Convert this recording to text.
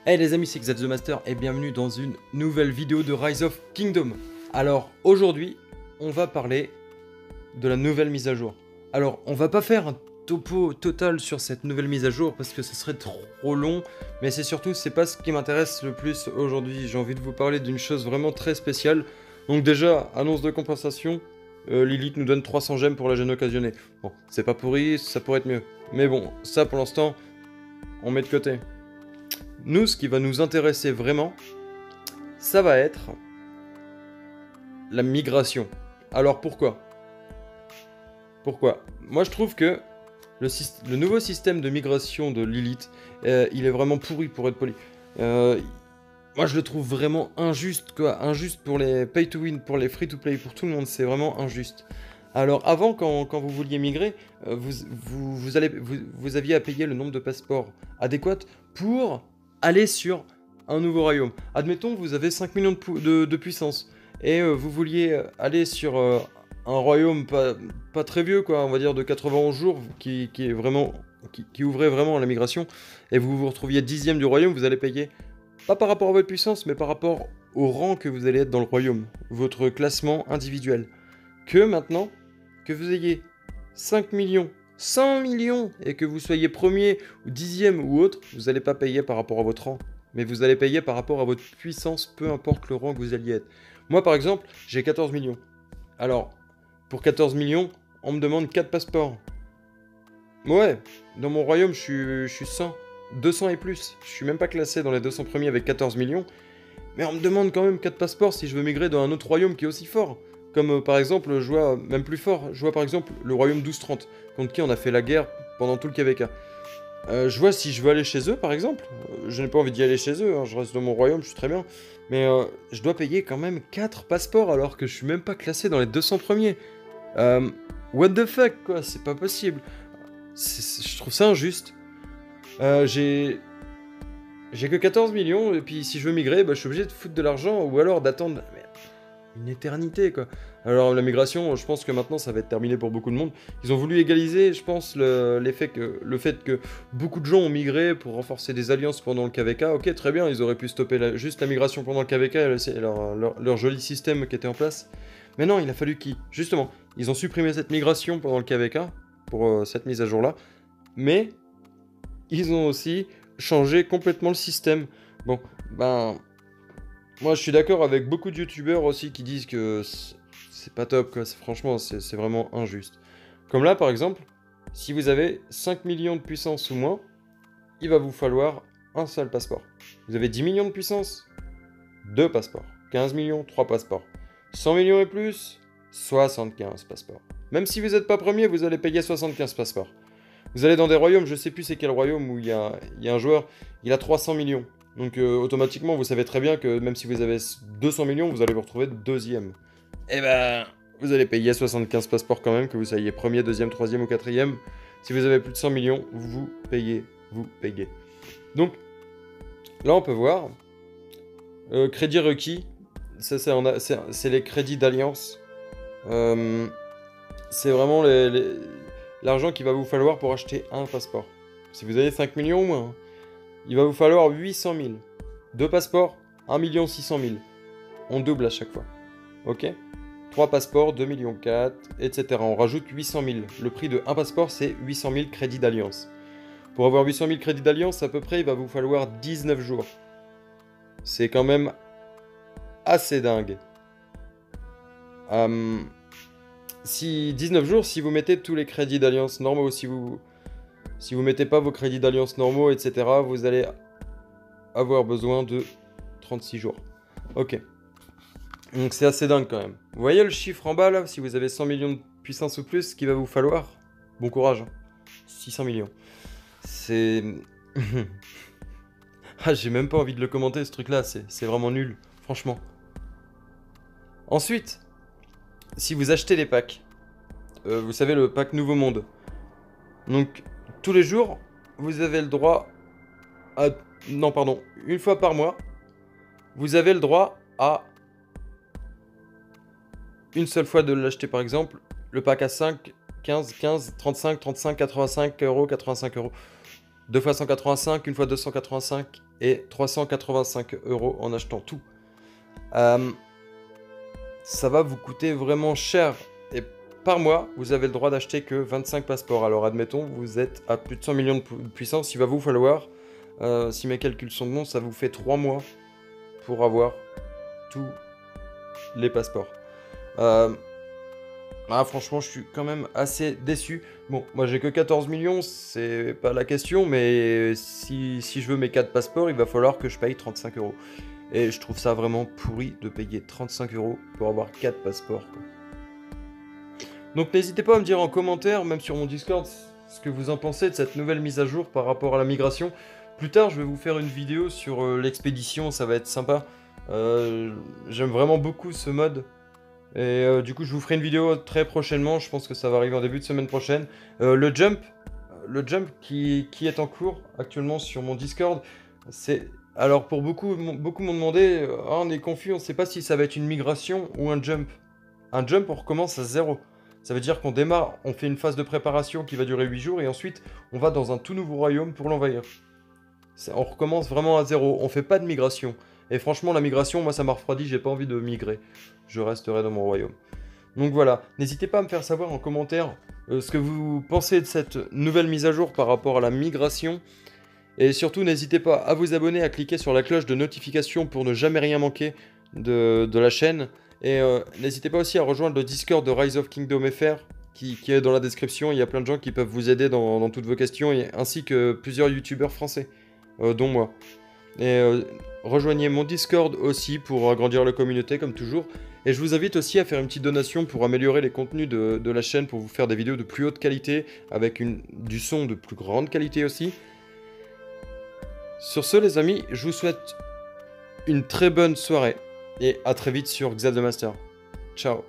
Hey les amis, c'est Xav the Master et bienvenue dans une nouvelle vidéo de Rise of Kingdom. Alors aujourd'hui, on va parler de la nouvelle mise à jour. Alors on va pas faire un topo total sur cette nouvelle mise à jour parce que ce serait trop long, mais c'est pas ce qui m'intéresse le plus aujourd'hui. J'ai envie de vous parler d'une chose vraiment très spéciale. Donc déjà, annonce de compensation, Lilith nous donne 300 gemmes pour la gêne occasionnée. Bon, c'est pas pourri, ça pourrait être mieux. Mais bon, ça pour l'instant, on met de côté. Nous, ce qui va nous intéresser vraiment, ça va être la migration. Alors pourquoi? Moi je trouve que le nouveau système de migration de Lilith, il est vraiment pourri pour être poli. Moi je le trouve vraiment injuste, quoi. Injuste pour les pay to win, pour les free to play, pour tout le monde, c'est vraiment injuste. Alors avant, quand vous vouliez migrer, vous aviez à payer le nombre de passeports adéquats pour aller sur un nouveau royaume. Admettons, vous avez 5 millions de puissance et vous vouliez aller sur un royaume pas très vieux, quoi, on va dire de 91 jours, qui ouvrait vraiment à la migration, et vous vous retrouviez 10e du royaume, vous allez payer, pas par rapport à votre puissance, mais par rapport au rang que vous allez être dans le royaume, votre classement individuel. Que maintenant, que vous ayez 5 millions, 100 millions, et que vous soyez premier, ou 10e ou autre, vous n'allez pas payer par rapport à votre rang, mais vous allez payer par rapport à votre puissance, peu importe le rang que vous alliez être. Moi par exemple, j'ai 14 millions. Alors, pour 14 millions, on me demande 4 passeports. Ouais, dans mon royaume, je suis 100, 200 et plus. Je suis même pas classé dans les 200 premiers avec 14 millions, mais on me demande quand même 4 passeports si je veux migrer dans un autre royaume qui est aussi fort. Comme par exemple, je vois même plus fort, je vois par exemple le royaume 1230, contre qui on a fait la guerre pendant tout le KVK. Je vois si je veux aller chez eux par exemple, je n'ai pas envie d'y aller chez eux, hein, je reste dans mon royaume, je suis très bien. Mais je dois payer quand même 4 passeports alors que je suis même pas classé dans les 200 premiers. What the fuck, quoi, c'est pas possible. Je trouve ça injuste. J'ai que 14 millions, et puis si je veux migrer, bah, je suis obligé de foutre de l'argent, ou alors d'attendre une éternité, quoi. Alors la migration, je pense que maintenant ça va être terminé pour beaucoup de monde. Ils ont voulu égaliser, je pense, le fait que beaucoup de gens ont migré pour renforcer des alliances pendant le KVK. Ok, très bien, ils auraient pu stopper juste la migration pendant le KVK et laisser leur joli système qui était en place. Mais non, il a fallu justement, ils ont supprimé cette migration pendant le KVK, pour cette mise à jour-là. Mais ils ont aussi changé complètement le système. Bon, ben... moi, je suis d'accord avec beaucoup de youtubeurs aussi qui disent que c'est pas top, quoi. Franchement, c'est vraiment injuste. Comme là, par exemple, si vous avez 5 millions de puissance ou moins, il va vous falloir un seul passeport. Vous avez 10 millions de puissance, 2 passeports. 15 millions, 3 passeports. 100 millions et plus, 75 passeports. Même si vous n'êtes pas premier, vous allez payer 75 passeports. Vous allez dans des royaumes, je sais plus c'est quel royaume, où il y a un joueur, il a 300 millions. Donc automatiquement, vous savez très bien que même si vous avez 200 millions, vous allez vous retrouver deuxième. Et ben, vous allez payer 75 passeports quand même, que vous soyez premier, deuxième, troisième ou quatrième. Si vous avez plus de 100 millions, vous payez. Donc, là on peut voir, crédit requis, ça c'est les crédits d'alliance. C'est vraiment l'argent qu'il va vous falloir pour acheter un passeport. Si vous avez 5 millions ou moins, il va vous falloir 800 000. 2 passeports, 1 600 000. On double à chaque fois. Ok? 3 passeports, 2 millions 4, etc. On rajoute 800 000. Le prix de un passeport, c'est 800 000 crédits d'alliance. Pour avoir 800 000 crédits d'alliance, à peu près, il va vous falloir 19 jours. C'est quand même assez dingue. Si 19 jours, si vous mettez tous les crédits d'alliance normaux, si vous mettez pas vos crédits d'alliance normaux, etc., vous allez avoir besoin de 36 jours. Ok. Donc c'est assez dingue quand même. Vous voyez le chiffre en bas là, si vous avez 100 millions de puissance ou plus, ce qu'il va vous falloir? Bon courage. 600 millions. C'est... ah, j'ai même pas envie de le commenter ce truc là, c'est vraiment nul, franchement. Ensuite, si vous achetez les packs, vous savez le pack Nouveau Monde. Donc tous les jours, vous avez le droit à... non, pardon, une fois par mois, vous avez le droit à une seule fois de l'acheter, par exemple, le pack à 5, 15, 35, 85 €, 85 €. 2 fois 185, une fois 285, et 385 € en achetant tout. Ça va vous coûter vraiment cher. Et par mois, vous avez le droit d'acheter que 25 passeports. Alors admettons, vous êtes à plus de 100 millions de puissance. Il va vous falloir, si mes calculs sont bons, ça vous fait 3 mois pour avoir tous les passeports. Franchement, je suis quand même assez déçu. Bon, moi j'ai que 14 millions, c'est pas la question, mais si je veux mes 4 passeports, il va falloir que je paye 35 €. Et je trouve ça vraiment pourri de payer 35 € pour avoir 4 passeports, quoi. Donc n'hésitez pas à me dire en commentaire, même sur mon Discord, ce que vous en pensez de cette nouvelle mise à jour par rapport à la migration. Plus tard, je vais vous faire une vidéo sur l'expédition, ça va être sympa. J'aime vraiment beaucoup ce mode. Et du coup, je vous ferai une vidéo très prochainement. Je pense que ça va arriver en début de semaine prochaine. Le jump qui est en cours actuellement sur mon Discord, c'est... Alors pour beaucoup m'ont demandé, on est confus, on ne sait pas si ça va être une migration ou un jump. Un jump, on recommence à 0. Ça veut dire qu'on démarre, on fait une phase de préparation qui va durer 8 jours et ensuite on va dans un tout nouveau royaume pour l'envahir. On recommence vraiment à 0, on fait pas de migration. Et franchement, la migration, moi ça m'a refroidi, j'ai pas envie de migrer. Je resterai dans mon royaume. Donc voilà, n'hésitez pas à me faire savoir en commentaire ce que vous pensez de cette nouvelle mise à jour par rapport à la migration. Et surtout, n'hésitez pas à vous abonner, à cliquer sur la cloche de notification pour ne jamais rien manquer de la chaîne. Et n'hésitez pas aussi à rejoindre le Discord de Rise of Kingdom FR qui est dans la description. Il y a plein de gens qui peuvent vous aider dans toutes vos questions, ainsi que plusieurs youtubeurs français, dont moi. Et rejoignez mon Discord aussi pour agrandir la communauté comme toujours. Et je vous invite aussi à faire une petite donation pour améliorer les contenus de la chaîne, pour vous faire des vidéos de plus haute qualité, avec du son de plus grande qualité aussi. Sur ce les amis, je vous souhaite une très bonne soirée et à très vite sur Xav the Master. Ciao.